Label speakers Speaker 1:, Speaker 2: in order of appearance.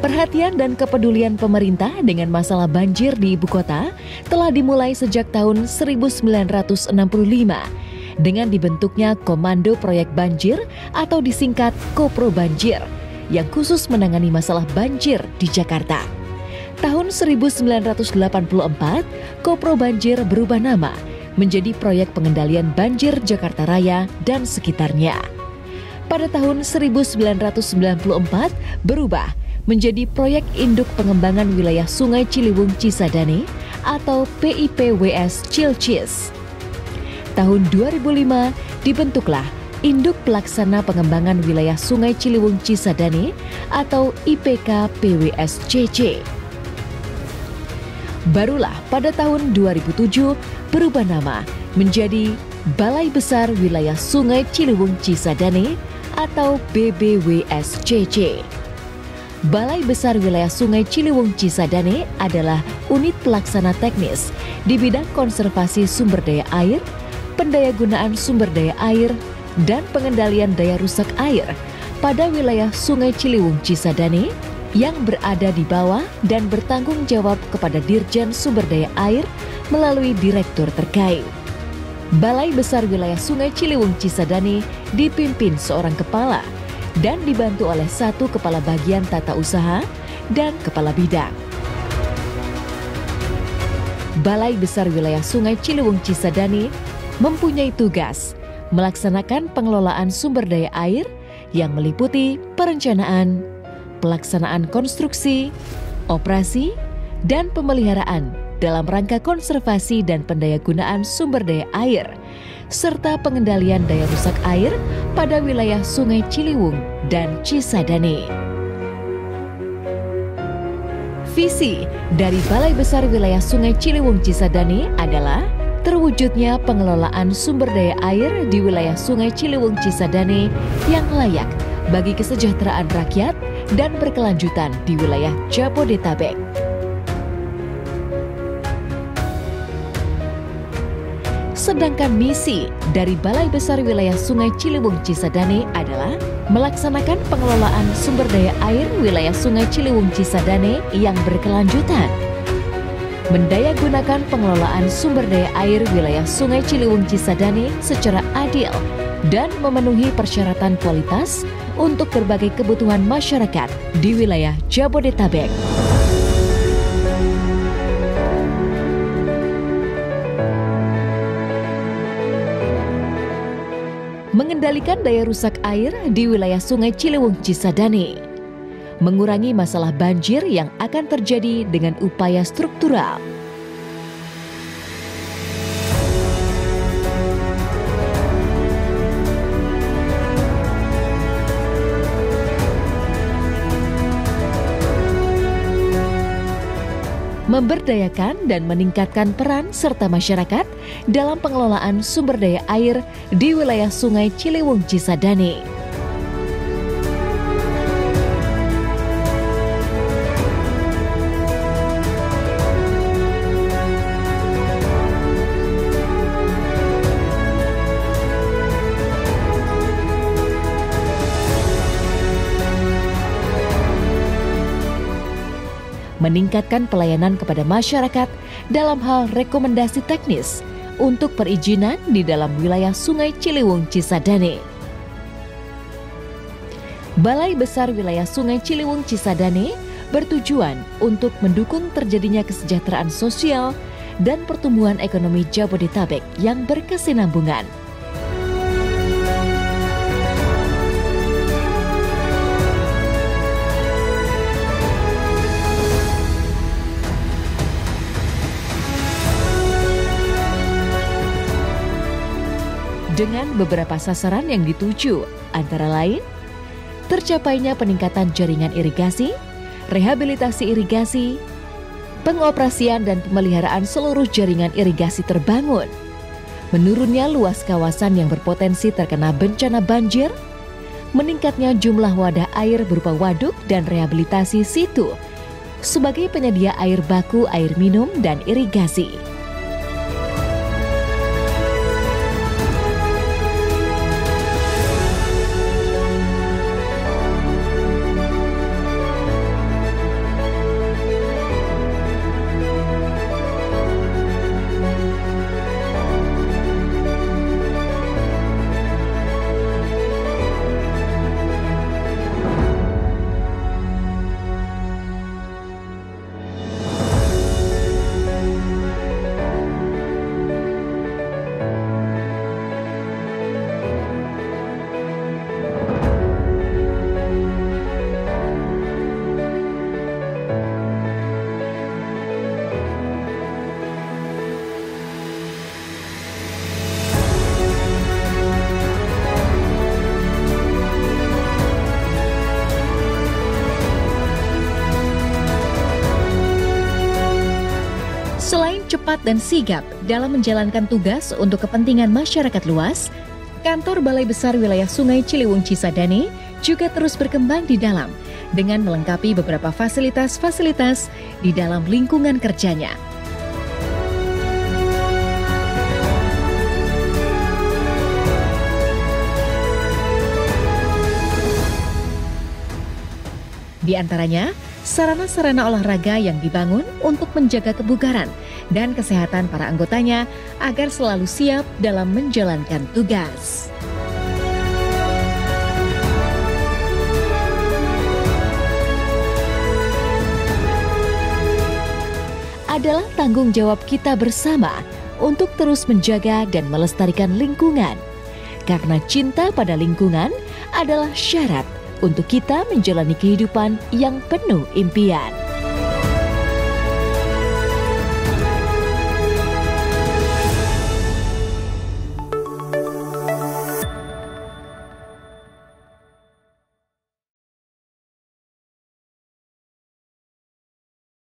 Speaker 1: Perhatian dan kepedulian pemerintah dengan masalah banjir di ibu kota telah dimulai sejak tahun 1965 dengan dibentuknya Komando Proyek Banjir atau disingkat Kopro Banjir yang khusus menangani masalah banjir di Jakarta. Tahun 1984, Kopro Banjir berubah nama menjadi Proyek Pengendalian Banjir Jakarta Raya dan sekitarnya. Pada tahun 1994 berubah menjadi Proyek Induk Pengembangan Wilayah Sungai Ciliwung Cisadane atau PIPWS Cilcis. Tahun 2005 dibentuklah Induk Pelaksana Pengembangan Wilayah Sungai Ciliwung Cisadane atau IPK PWSCC. Barulah pada tahun 2007 berubah nama menjadi Balai Besar Wilayah Sungai Ciliwung Cisadane atau BBWSCC. Balai Besar Wilayah Sungai Ciliwung Cisadane adalah unit pelaksana teknis di bidang konservasi sumber daya air, pendayagunaan sumber daya air, dan pengendalian daya rusak air pada wilayah Sungai Ciliwung Cisadane yang berada di bawah dan bertanggung jawab kepada Dirjen Sumber Daya Air melalui direktur terkait. Balai Besar Wilayah Sungai Ciliwung Cisadane dipimpin seorang kepala dan dibantu oleh satu kepala bagian tata usaha dan kepala bidang. Balai Besar Wilayah Sungai Ciliwung Cisadane mempunyai tugas melaksanakan pengelolaan sumber daya air yang meliputi perencanaan, pelaksanaan konstruksi, operasi, dan pemeliharaan dalam rangka konservasi dan pendayagunaan sumber daya air, serta pengendalian daya rusak air pada wilayah Sungai Ciliwung dan Cisadane. Visi dari Balai Besar Wilayah Sungai Ciliwung Cisadane adalah terwujudnya pengelolaan sumber daya air di wilayah Sungai Ciliwung Cisadane yang layak bagi kesejahteraan rakyat dan berkelanjutan di wilayah Jabodetabek. Sedangkan misi dari Balai Besar Wilayah Sungai Ciliwung Cisadane adalah melaksanakan pengelolaan sumber daya air wilayah Sungai Ciliwung Cisadane yang berkelanjutan, mendayagunakan pengelolaan sumber daya air wilayah Sungai Ciliwung Cisadane secara adil dan memenuhi persyaratan kualitas untuk berbagai kebutuhan masyarakat di wilayah Jabodetabek. Mengendalikan daya rusak air di wilayah Sungai Ciliwung Cisadane, mengurangi masalah banjir yang akan terjadi dengan upaya struktural. Memberdayakan dan meningkatkan peran serta masyarakat dalam pengelolaan sumber daya air di wilayah Sungai Ciliwung Cisadane. Meningkatkan pelayanan kepada masyarakat dalam hal rekomendasi teknis untuk perizinan di dalam wilayah Sungai Ciliwung Cisadane. Balai Besar Wilayah Sungai Ciliwung Cisadane bertujuan untuk mendukung terjadinya kesejahteraan sosial dan pertumbuhan ekonomi Jabodetabek yang berkesinambungan. Dengan beberapa sasaran yang dituju, antara lain tercapainya peningkatan jaringan irigasi, rehabilitasi irigasi, pengoperasian dan pemeliharaan seluruh jaringan irigasi terbangun, menurunnya luas kawasan yang berpotensi terkena bencana banjir, meningkatnya jumlah wadah air berupa waduk dan rehabilitasi situ sebagai penyedia air baku, air minum, dan irigasi. cepat dan sigap dalam menjalankan tugas untuk kepentingan masyarakat luas, Kantor Balai Besar Wilayah Sungai Ciliwung Cisadane juga terus berkembang di dalam dengan melengkapi beberapa fasilitas-fasilitas di dalam lingkungan kerjanya. Di antaranya, sarana-sarana olahraga yang dibangun untuk menjaga kebugaran dan kesehatan para anggotanya agar selalu siap dalam menjalankan tugas. Adalah tanggung jawab kita bersama untuk terus menjaga dan melestarikan lingkungan. Karena cinta pada lingkungan adalah syarat untuk kita menjalani kehidupan yang penuh impian.